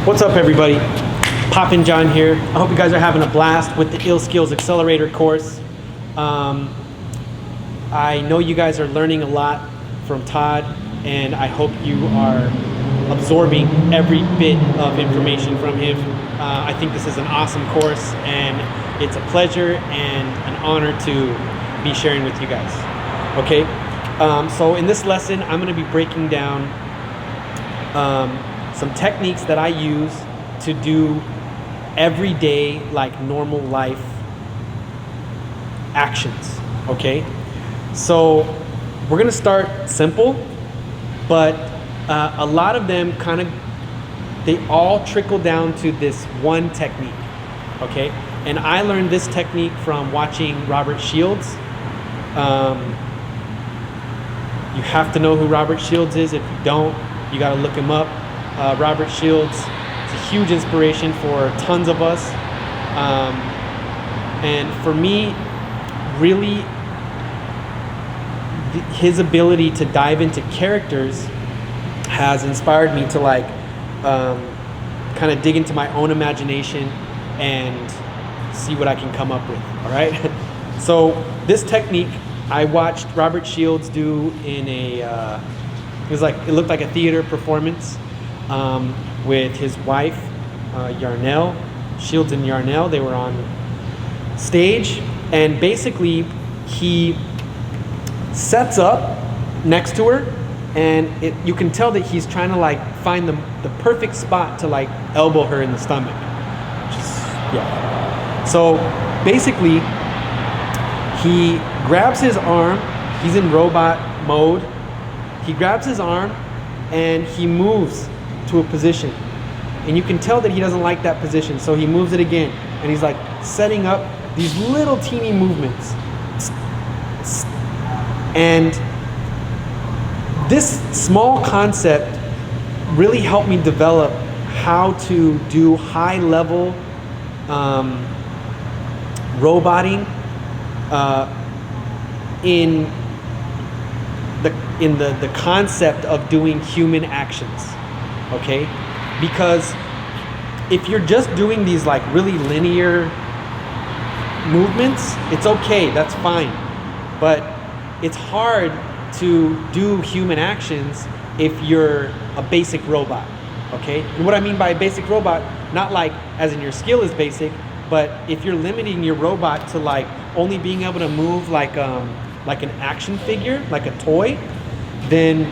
What's up, everybody? Poppin John here. I hope you guys are having a blast with the SkiLLz Accelerator course. I know you guys are learning a lot from Todd, and I hope you are absorbing every bit of information from him. I think this is an awesome course, and it's a pleasure and an honor to be sharing with you guys. Okay, so in this lesson, I'm going to be breaking down some techniques that I use to do everyday, like normal life actions. Okay, so we're gonna start simple, but a lot of them they all trickle down to this one technique. Okay, and I learned this technique from watching Robert SkiLLz. You have to know who Robert SkiLLz is. If you don't, you got to look him up. Robert SkiLLz is a huge inspiration for tons of us. And for me, really, his ability to dive into characters has inspired me to kind of dig into my own imagination and see what I can come up with. All right. So this technique I watched Robert SkiLLz do in it looked like a theater performance with his wife, Yarnell. SkiLLz and Yarnell, they were on stage, and basically he sets up next to her, and you can tell that he's trying to find the perfect spot to elbow her in the stomach. So basically he grabs his arm, he's in robot mode, he grabs his arm and he moves to a position, and you can tell that he doesn't like that position, so he moves it again, and he's setting up these little teeny movements. And this small concept really helped me develop how to do high level roboting in the concept of doing human actions. Okay, because if you're just doing these really linear movements, it's okay, that's fine, but it's hard to do human actions if you're a basic robot. Okay, and what I mean by a basic robot, not as in your skill is basic, but if you're limiting your robot to only being able to move like an action figure, like a toy, then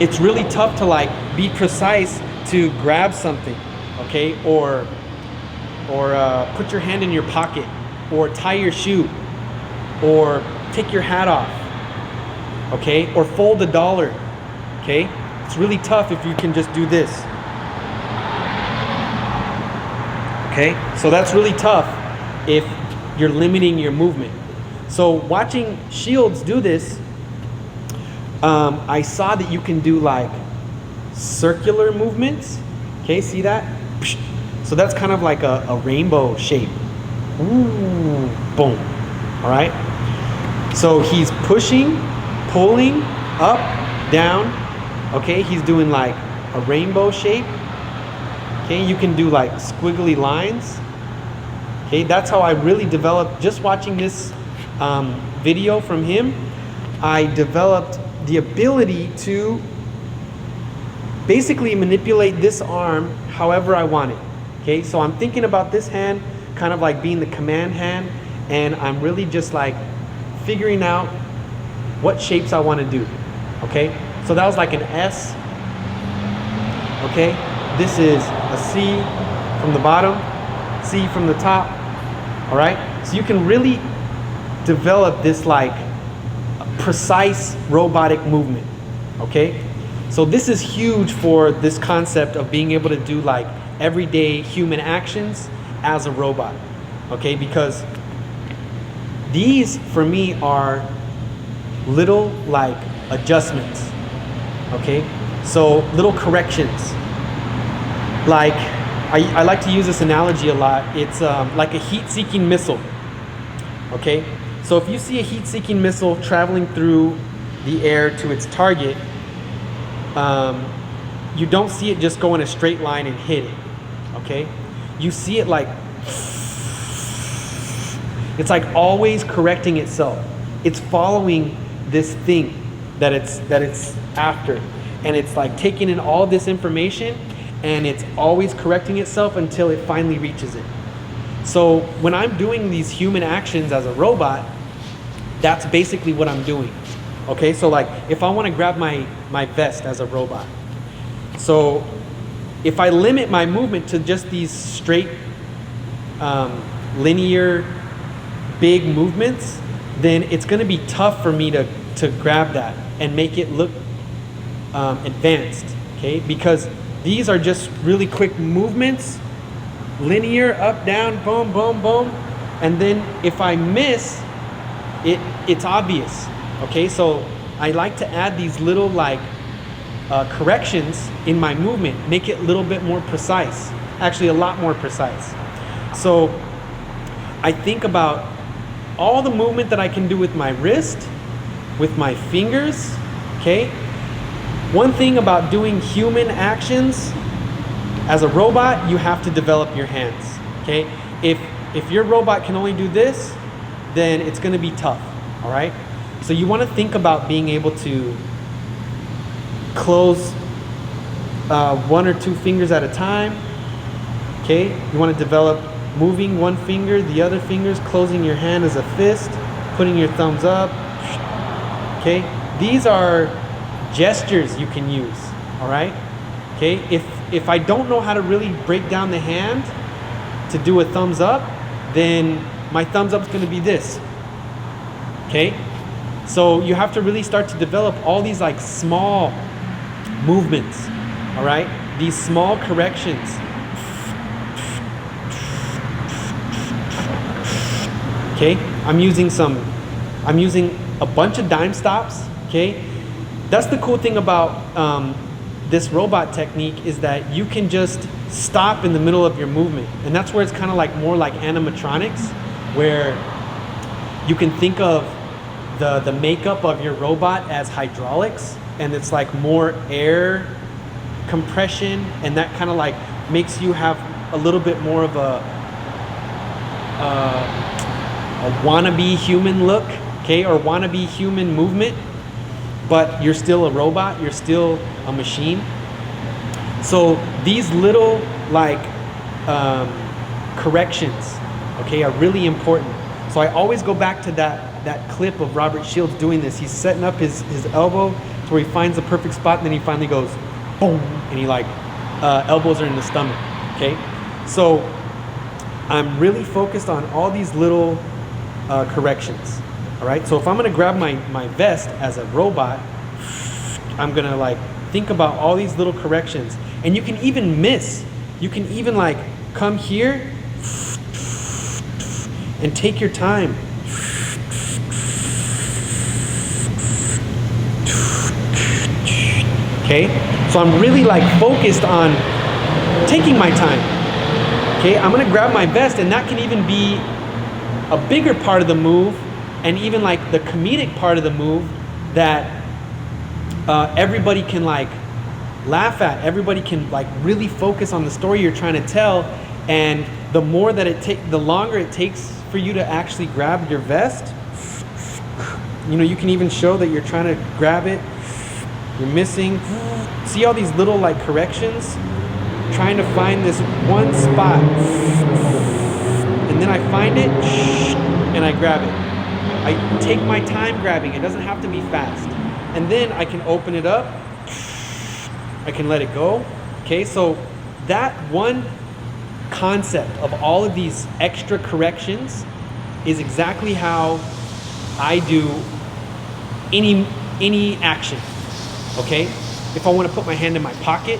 it's really tough to be precise to grab something, okay, or put your hand in your pocket, or tie your shoe, or take your hat off, okay, or fold a dollar. Okay, it's really tough if you can just do this. Okay, so that's really tough if you're limiting your movement. So watching SkiLLz do this, I saw that you can do circular movements. Okay, see that? So that's kind of like a rainbow shape. Ooh, boom. All right. So he's pushing, pulling, up, down. Okay, he's doing a rainbow shape. Okay, you can do squiggly lines. Okay, that's how I really developed, just watching this video from him, I developed the ability to basically manipulate this arm however I want it. Okay, so I'm thinking about this hand kind of being the command hand, and I'm really just figuring out what shapes I want to do. Okay, so that was an S. Okay, this is a C from the bottom, C from the top. All right, so you can really develop this precise robotic movement. Okay, so this is huge for this concept of being able to do everyday human actions as a robot. Okay, because these for me are little adjustments. Okay, so little corrections. I like to use this analogy a lot. It's like a heat-seeking missile. Okay, so if you see a heat-seeking missile traveling through the air to its target, you don't see it just go in a straight line and hit it. okay? You see it like, it's like always correcting itself. It's following this thing that it's after. And it's like taking in all this information and it's always correcting itself until it finally reaches it. So when I'm doing these human actions as a robot, that's basically what I'm doing. Okay, so like if I want to grab my vest as a robot, so if I limit my movement to just these straight linear big movements, then it's going to be tough for me to grab that and make it look advanced, okay? Because these are just really quick movements, linear, up, down, boom, boom, boom. And then if I miss, it's obvious, okay? So I like to add these little like corrections in my movement, make it a little bit more precise, actually a lot more precise. So I think about all the movement that I can do with my wrist, with my fingers, okay? One thing about doing human actions as a robot, you have to develop your hands, okay? If your robot can only do this, then it's gonna be tough, all right? So you wanna think about being able to close 1 or 2 fingers at a time, okay? You wanna develop moving one finger, the other fingers, closing your hand as a fist, putting your thumbs up, okay? These are gestures you can use, all right? Okay, if I don't know how to really break down the hand to do a thumbs up, then my thumbs up is going to be this, okay? So you have to really start to develop all these like small movements, all right? These small corrections. Okay, I'm using a bunch of dime stops, okay? That's the cool thing about this robot technique, is that you can just stop in the middle of your movement. And that's where it's kind of like more like animatronics, where you can think of the makeup of your robot as hydraulics, and it's like more air compression, and that kind of like makes you have a little bit more of a wannabe human look, okay, or wannabe human movement, but you're still a robot, you're still a machine. So these little like corrections, okay, are really important. So I always go back to that clip of Robert SkiLLz doing this. He's setting up his elbow to where he finds the perfect spot, and then he finally goes boom, and he like elbows are in the stomach, okay? So I'm really focused on all these little corrections, all right? So if I'm gonna grab my vest as a robot, I'm gonna like think about all these little corrections, and you can even miss. You can even like come here and take your time. Okay, so I'm really like focused on taking my time. Okay, I'm gonna grab my vest, and that can even be a bigger part of the move, and even like the comedic part of the move that everybody can like laugh at. Everybody can like really focus on the story you're trying to tell, and the more that the longer it takes for you to actually grab your vest, you know, you can even show that you're trying to grab it, you're missing. See all these little like corrections, trying to find this one spot, and then I find it and I grab it. I take my time grabbing. It doesn't have to be fast. And then I can open it up, I can let it go. Okay, so that one concept of all of these extra corrections is exactly how I do any action. Okay, if I want to put my hand in my pocket,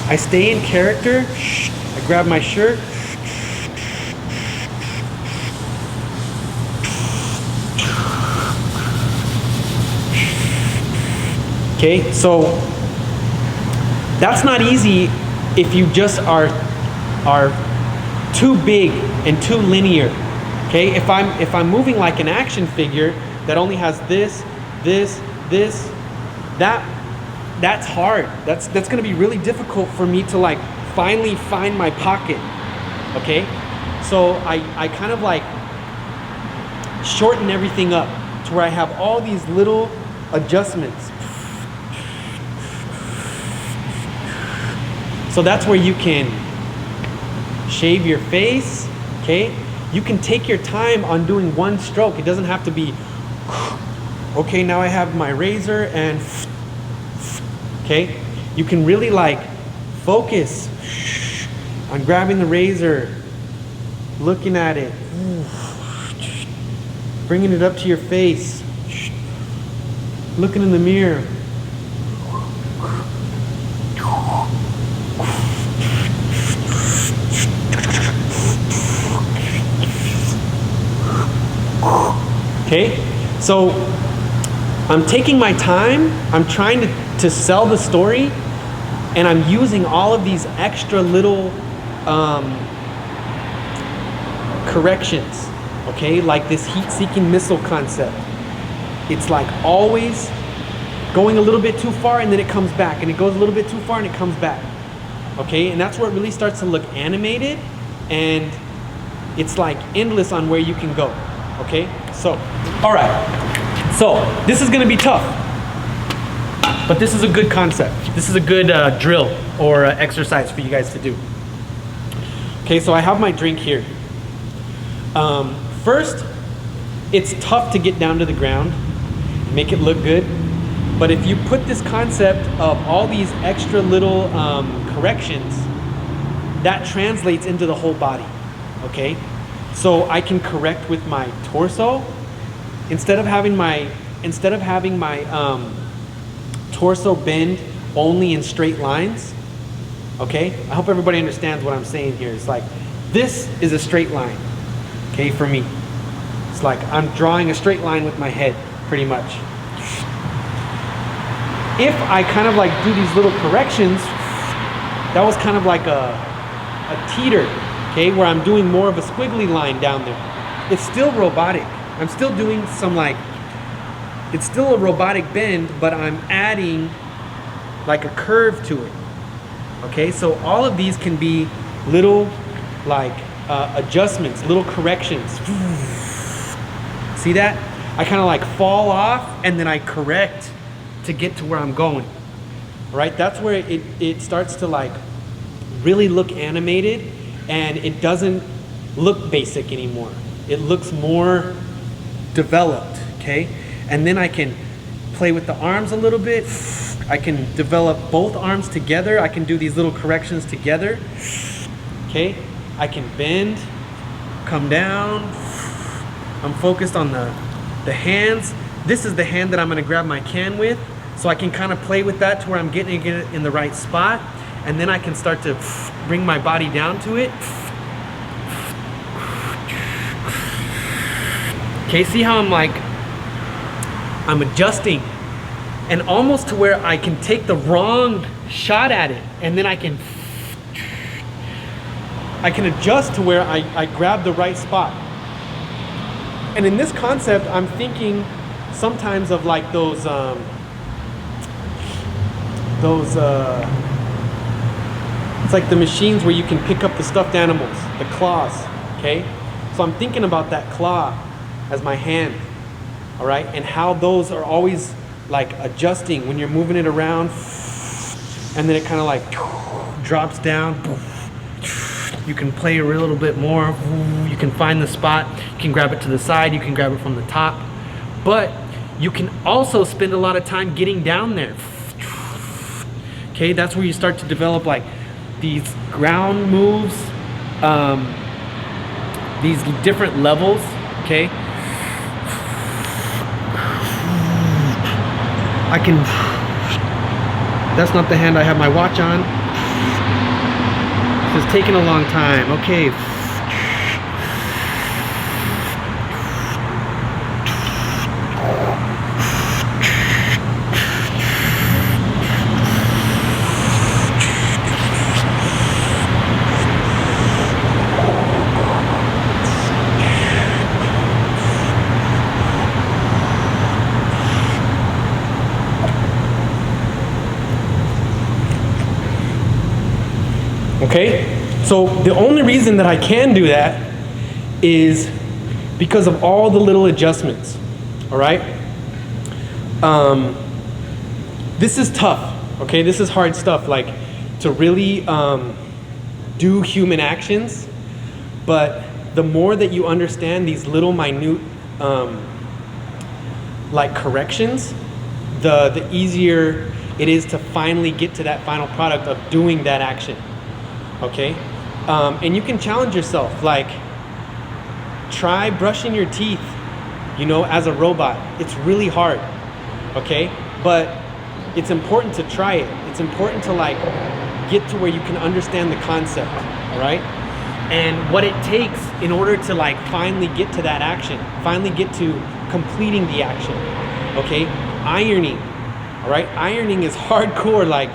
I stay in character, I grab my shirt, okay, so that's not easy if you just are too big and too linear. Okay, if I'm moving like an action figure that only has this, that that's hard. That's gonna be really difficult for me to like finally find my pocket. Okay, so I kind of like shorten everything up to where I have all these little adjustments. So that's where you can shave your face. Okay, you can take your time on doing one stroke. It doesn't have to be, okay, now I have my razor and, okay, you can really like focus on grabbing the razor, looking at it, bringing it up to your face, looking in the mirror. Okay, so I'm taking my time, I'm trying to sell the story, and I'm using all of these extra little corrections, okay? Like this heat-seeking missile concept. It's like always going a little bit too far and then it comes back, and it goes a little bit too far and it comes back, okay? And that's where it really starts to look animated, and it's like endless on where you can go, okay? So, all right, so this is gonna be tough, but this is a good concept. This is a good drill or exercise for you guys to do. Okay, so I have my drink here. First, it's tough to get down to the ground, make it look good, but if you put this concept of all these extra little corrections, that translates into the whole body, okay? So I can correct with my torso. Instead of having my torso bend only in straight lines, okay? I hope everybody understands what I'm saying here. It's like, this is a straight line, okay, for me. It's like I'm drawing a straight line with my head, pretty much. If I kind of like do these little corrections, that was kind of like a teeter, okay, where I'm doing more of a squiggly line down there. It's still robotic. I'm still doing some like, it's still a robotic bend, but I'm adding like a curve to it. Okay, so all of these can be little like adjustments, little corrections. See that? I kind of like fall off and then I correct to get to where I'm going. Right? That's where it starts to like really look animated, and it doesn't look basic anymore. It looks more developed, okay? And then I can play with the arms a little bit. I can develop both arms together. I can do these little corrections together, okay? I can bend, come down. I'm focused on the hands. This is the hand that I'm gonna grab my can with, so I can kind of play with that to where I'm getting it in the right spot, and then I can start to bring my body down to it. Okay, see how I'm adjusting, and almost to where I can take the wrong shot at it, and then I can adjust to where I grab the right spot. And in this concept, I'm thinking sometimes of like those it's like the machines where you can pick up the stuffed animals, the claws, okay? So I'm thinking about that claw as my hand, all right? And how those are always like adjusting when you're moving it around, and then it kind of like drops down. You can play a little bit more. You can find the spot. You can grab it to the side. You can grab it from the top. But you can also spend a lot of time getting down there. Okay, that's where you start to develop like these ground moves, these different levels, okay? That's not the hand I have my watch on. This is taking a long time, okay. Okay? So the only reason that I can do that is because of all the little adjustments. All right? This is tough. Okay? This is hard stuff. Like, to really do human actions. But the more that you understand these little minute like corrections, the easier it is to finally get to that final product of doing that action. Okay? And you can challenge yourself, like, try brushing your teeth, you know, as a robot. It's really hard, okay? But it's important to try it. It's important to, like, get to where you can understand the concept, all right? And what it takes in order to, like, finally get to that action, finally get to completing the action, okay? Ironing, all right? Ironing is hardcore. Like,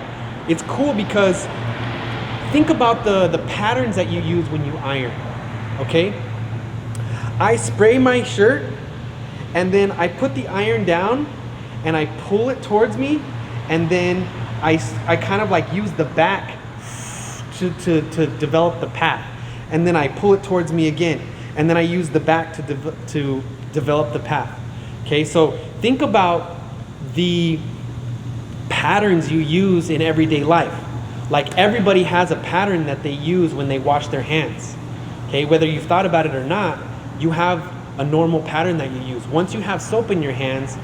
it's cool because think about the patterns that you use when you iron, okay? I spray my shirt and then I put the iron down and I pull it towards me, and then I kind of like use the back to develop the path, and then I pull it towards me again, and then I use the back to develop the path. Okay, so think about the patterns you use in everyday life. Like, everybody has a pattern that they use when they wash their hands. Okay, whether you've thought about it or not, you have a normal pattern that you use. Once you have soap in your hands,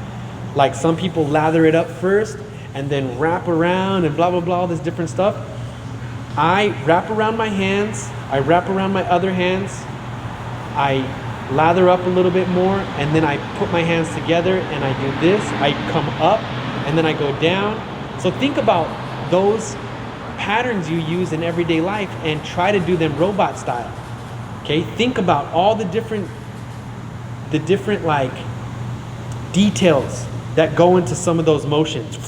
like some people lather it up first and then wrap around and blah, blah, blah, all this different stuff. I wrap around my hands, I wrap around my other hands, I lather up a little bit more, and then I put my hands together and I do this. I come up and then I go down. So think about those patterns you use in everyday life and try to do them robot style. Okay, think about all the different like details that go into some of those motions.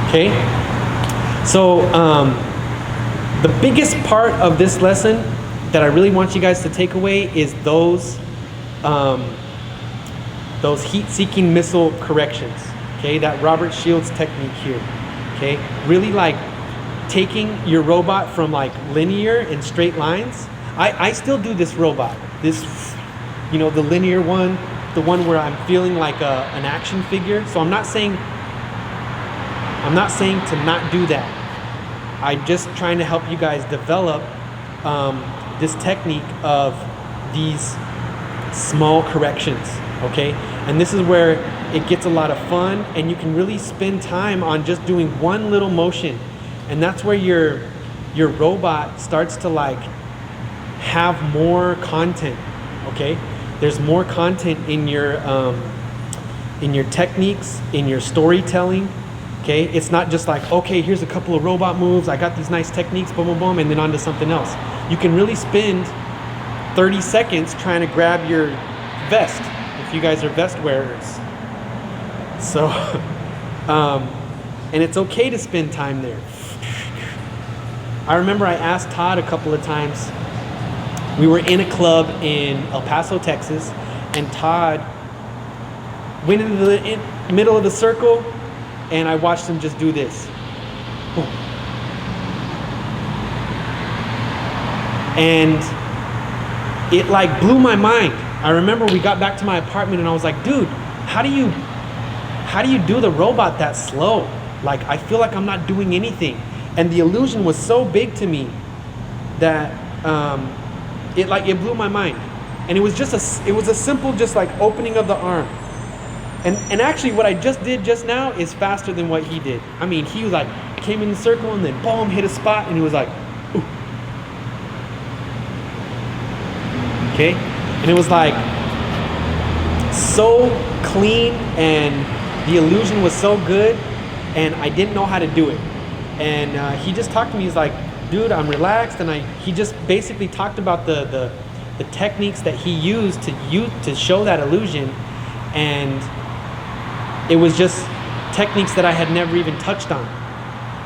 Okay, so the biggest part of this lesson that I really want you guys to take away is those heat-seeking missile corrections. Okay, that Robert Shields technique here. Okay, really like taking your robot from like linear and straight lines. I still do this robot. This, you know, the linear one, the one where I'm feeling like an action figure. So I'm not saying to not do that. I'm just trying to help you guys develop this technique of these small corrections, okay? And this is where it gets a lot of fun, and you can really spend time on just doing one little motion. And that's where your robot starts to like have more content, okay? There's more content in your techniques, in your storytelling. Okay, it's not just like, okay, here's a couple of robot moves, I got these nice techniques, boom, boom, boom, and then on to something else. You can really spend 30 seconds trying to grab your vest, if you guys are vest wearers. So, and it's okay to spend time there. I remember I asked Todd a couple of times, we were in a club in El Paso, Texas, and Todd went into the middle of the circle, and I watched him just do this. Boom. And it like blew my mind. I remember we got back to my apartment and I was like, dude, how do you do the robot that slow? Like, I feel like I'm not doing anything. And the illusion was so big to me that it blew my mind. And it was a simple just like opening of the arm. And actually what I just did just now is faster than what he did. I mean, he was like, came in the circle and then boom, hit a spot, and he was like, ooh. Okay? And it was like so clean, and the illusion was so good, and I didn't know how to do it. And he just talked to me, he's like, dude, I'm relaxed, and he just basically talked about the techniques that he used to show that illusion, and it was just techniques that I had never even touched on.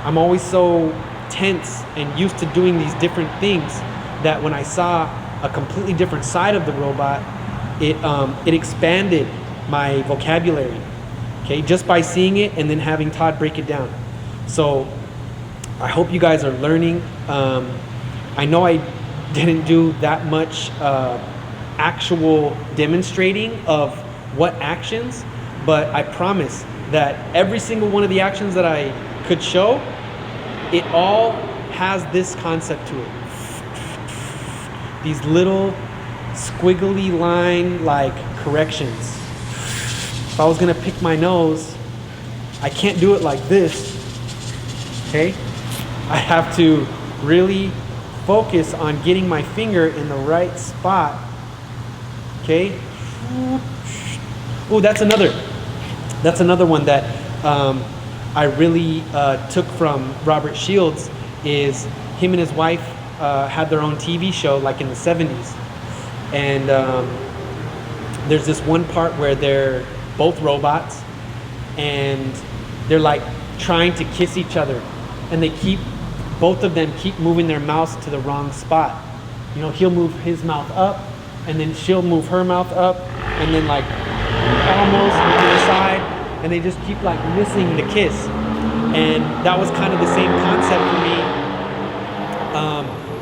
I'm always so tense and used to doing these different things that when I saw a completely different side of the robot, it expanded my vocabulary, okay, just by seeing it and then having Todd break it down. So I hope you guys are learning. I know I didn't do that much actual demonstrating of what actions, but I promise that every single one of the actions that I could show, it all has this concept to it. These little squiggly line like corrections. If I was gonna pick my nose, I can't do it like this, okay? I have to really focus on getting my finger in the right spot, okay? Oh, that's another one that I really took from Robert SkiLLz. Is him and his wife had their own TV show like in the 70s, and there's this one part where they're both robots and they're like trying to kiss each other, and both of them keep moving their mouths to the wrong spot. You know, he'll move his mouth up and then she'll move her mouth up and then like almost to the side, and they just keep like missing the kiss. And that was kind of the same concept for me,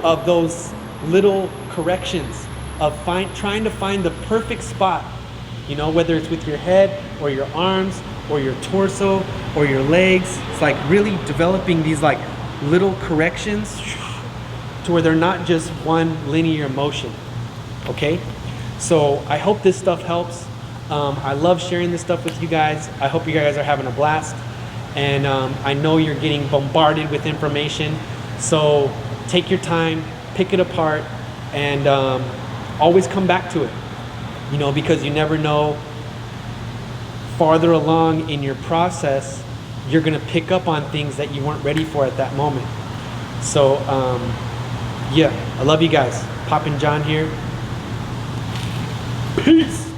of those little corrections of trying to find the perfect spot, you know, whether it's with your head or your arms or your torso or your legs. It's like really developing these like little corrections to where they're not just one linear motion. Okay, so I hope this stuff helps. I love sharing this stuff with you guys. I hope you guys are having a blast, and I know you're getting bombarded with information, so take your time, pick it apart, and always come back to it, you know, because you never know, farther along in your process you're gonna pick up on things that you weren't ready for at that moment. So yeah, I love you guys. Poppin John here. Peace.